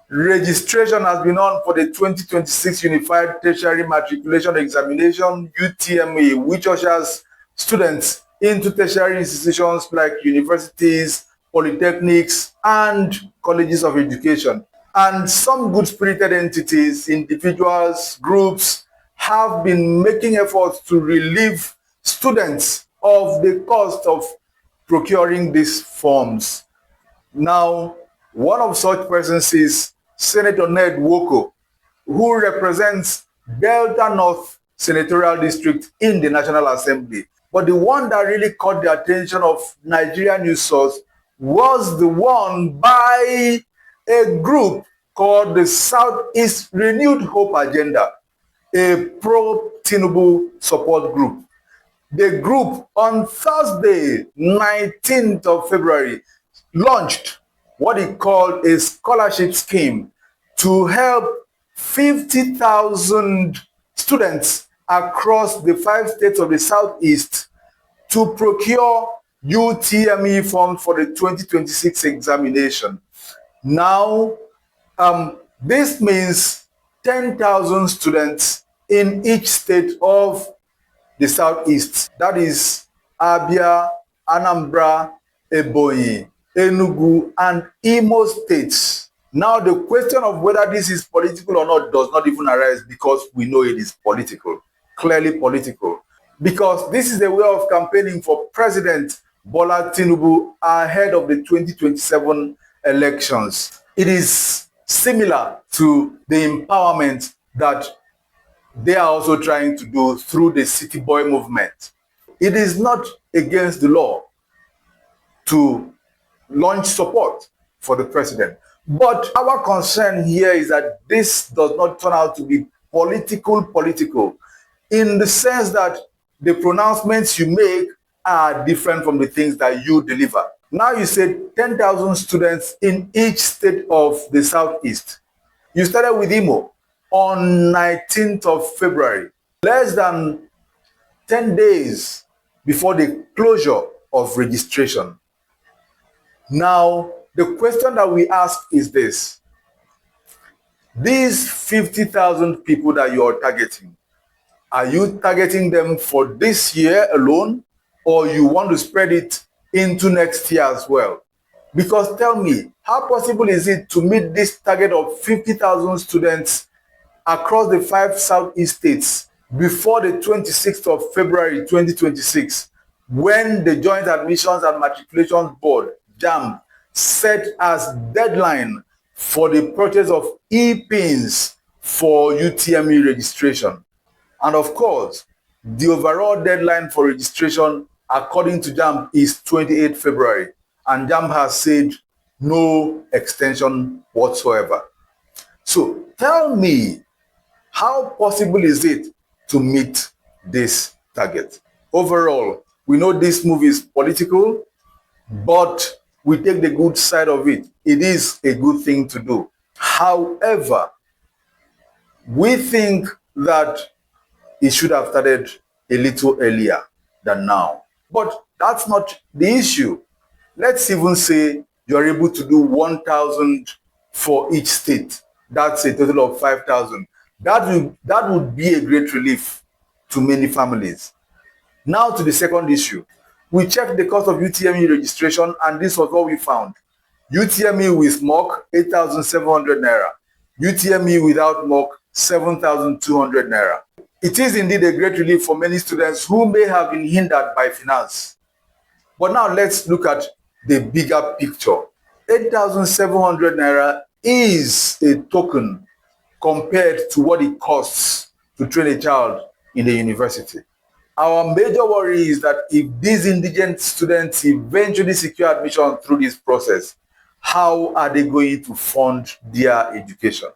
Registration has been on for the 2026 Unified Tertiary Matriculation Examination, UTME, which ushers students into tertiary institutions like universities, polytechnics, and colleges of education. And some good-spirited entities, individuals, groups have been making efforts to relieve students of the cost of procuring these forms. Now, one of such persons is Senator Ned Nwoko, who represents Delta North Senatorial District in the National Assembly. But the one that really caught the attention of Nigerian news source was the one by a group called the Southeast Renewed Hope Agenda, a pro-Tinubu support group. The group on Thursday, 19th of February, launched what it called a scholarship scheme to help 50,000 students across the 5 states of the Southeast to procure UTME forms for the 2026 examination. Now, this means 10,000 students in each state of the Southeast. That is Abia, Anambra, Ebonyi, Enugu, and Imo states. Now, the question of whether this is political or not does not even arise because we know it is political, clearly political. Because this is a way of campaigning for President Bola Tinubu ahead of the 2027 elections. It is similar to the empowerment that they are also trying to do through the City Boy movement. It is not against the law to launch support for the president. But our concern here is that this does not turn out to be political, in the sense that the pronouncements you make are different from the things that you deliver. Now you said 10,000 students in each state of the Southeast. You started with Imo on 19th of February, less than 10 days before the closure of registration. Now, the question that we ask is this: these 50,000 people that you are targeting, are you targeting them for this year alone, or you want to spread it into next year as well? Because tell me, how possible is it to meet this target of 50,000 students across the 5 Southeast states before the 26th of February 2026, when the Joint Admissions and Matriculation Board, JAMB, set as deadline for the purchase of e-pins for UTME registration? And of course, the overall deadline for registration, according to JAMB, is 28 February. And JAMB has said no extension whatsoever. So tell me, how possible is it to meet this target? Overall, we know this move is political, but we take the good side of it. It is a good thing to do. However, we think that it should have started a little earlier than now. But that's not the issue. Let's even say you're able to do 1,000 for each state. That's a total of 5,000. That would be a great relief to many families. Now to the second issue. We checked the cost of UTME registration, and this was what we found. UTME with mock, 8,700 naira. UTME without mock, 7,200 naira. It is indeed a great relief for many students who may have been hindered by finance. But now let's look at the bigger picture. 8,700 naira is a token compared to what it costs to train a child in the university. Our major worry is that if these indigent students eventually secure admission through this process, how are they going to fund their education?